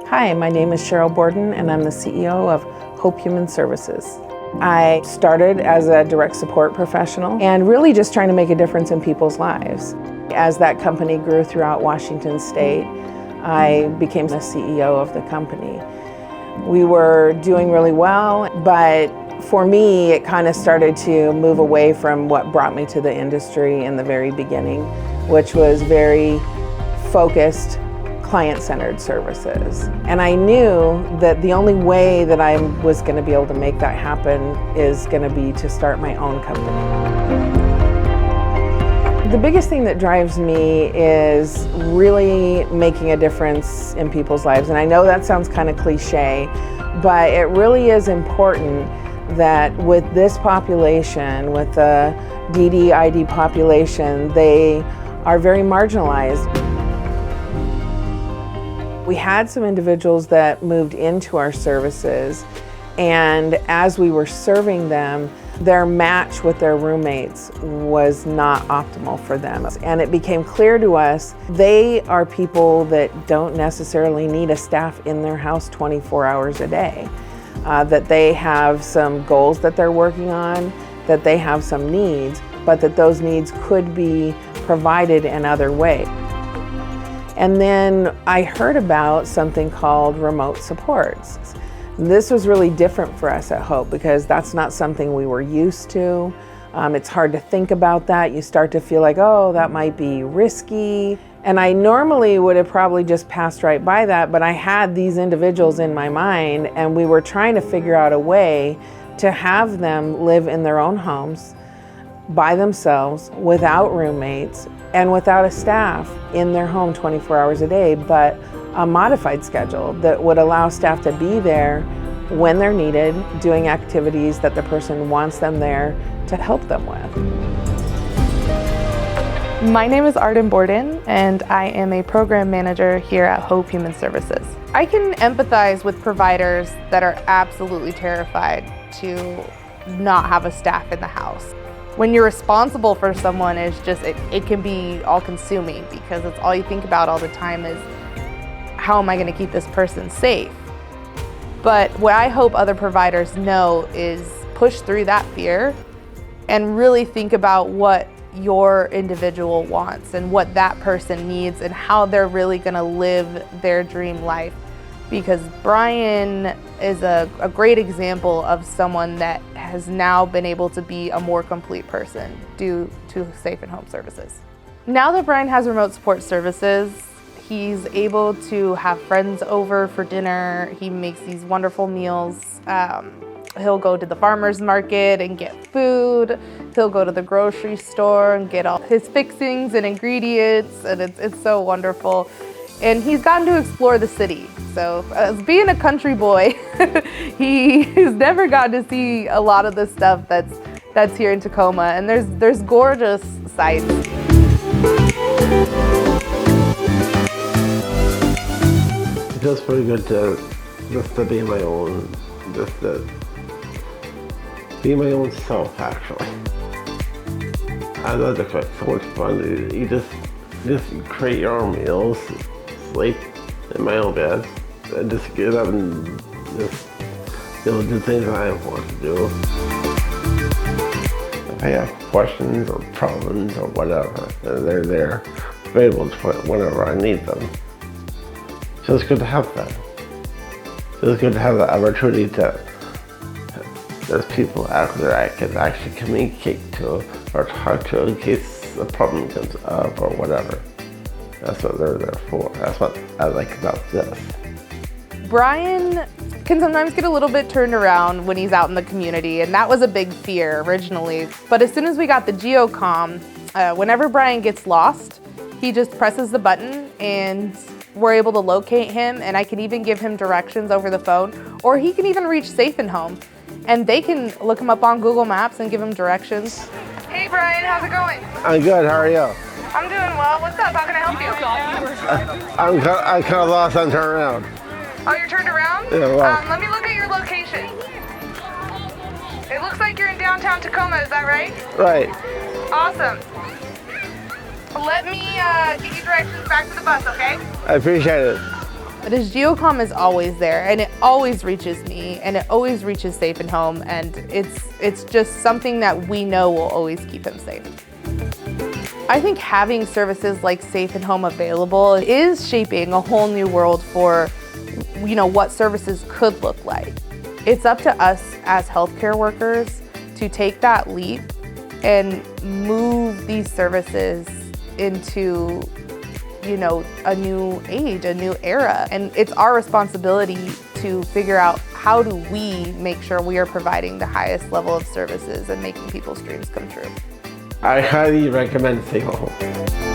Hi, my name is Cheryl Borden and I'm the CEO of Hope Human Services. I started as a direct support professional and really just trying to make a difference in people's lives. As that company grew throughout Washington State, I became the CEO of the company. We were doing really well, but for me, it kind of started to move away from what brought me to the industry in the very beginning, which was very focused, client-centered services. And I knew that the only way that I was going to be able to make that happen is going to be to start my own company. The biggest thing that drives me is really making a difference in people's lives. And I know that sounds kind of cliche, but it really is important that with this population, with the DD/ID population, they are very marginalized. We had some individuals that moved into our services, and as we were serving them, their match with their roommates was not optimal for them. And it became clear to us they are people that don't necessarily need a staff in their house 24 hours a day. That they have some goals that they're working on, that they have some needs, but that those needs could be provided in other ways. And then I heard about something called remote supports. This was really different for us at Hope because that's not something we were used to. It's hard to think about that. You start to feel like, oh, that might be risky. And I normally would have probably just passed right by that, but I had these individuals in my mind and we were trying to figure out a way to have them live in their own homes by themselves, without roommates, and without a staff in their home 24 hours a day, but a modified schedule that would allow staff to be there when they're needed, doing activities that the person wants them there to help them with. My name is Arden Borden, and I am a program manager here at Hope Human Services. I can empathize with providers that are absolutely terrified to not have a staff in the house. When you're responsible for someone, it can be all-consuming because it's all you think about all the time is, how am I going to keep this person safe? But what I hope other providers know is push through that fear and really think about what your individual wants and what that person needs and how they're really going to live their dream life. Because Byron is a great example of someone that has now been able to be a more complete person due to Safe and Home Services. Now that Byron has remote support services, he's able to have friends over for dinner. He makes these wonderful meals. He'll go to the farmer's market and get food. He'll go to the grocery store and get all his fixings and ingredients, and it's so wonderful. And he's gotten to explore the city. So as being a country boy, he's never gotten to see a lot of the stuff that's here in Tacoma, and there's gorgeous sights. It feels pretty good to be my own, be my own self, actually. I love to cook, so much fun. You just create your own meals, sleep in my own bed, and just get up and just do things I want to do. If I have questions or problems or whatever, they're there, available whenever I need them. So it's good to have that. So it's good to have the opportunity to, there's people out there I can actually communicate to or talk to in case a problem comes up or whatever. That's what they're there for. That's what I like about this. Byron can sometimes get a little bit turned around when he's out in the community, and that was a big fear originally. But as soon as we got the GeoComm, whenever Byron gets lost, he just presses the button and we're able to locate him, and I can even give him directions over the phone, or he can even reach Safe and Home, and they can look him up on Google Maps and give him directions. Hey Byron, how's it going? I'm good, how are you? I'm doing well. What's up? How can I help you? I'm kind of lost on turn around. Oh, you're turned around? Yeah, well. Let me look at your location. It looks like you're in downtown Tacoma, is that right? Right. Awesome. Let me give you directions back to the bus, okay? I appreciate it. But his geocom is always there, and it always reaches me, and it always reaches Safe and Home, and it's just something that we know will always keep him safe. I think having services like Safe and Home available is shaping a whole new world for, what services could look like. It's up to us as healthcare workers to take that leap and move these services into, a new age, a new era. And it's our responsibility to figure out how do we make sure we are providing the highest level of services and making people's dreams come true. I highly recommend Safe Home.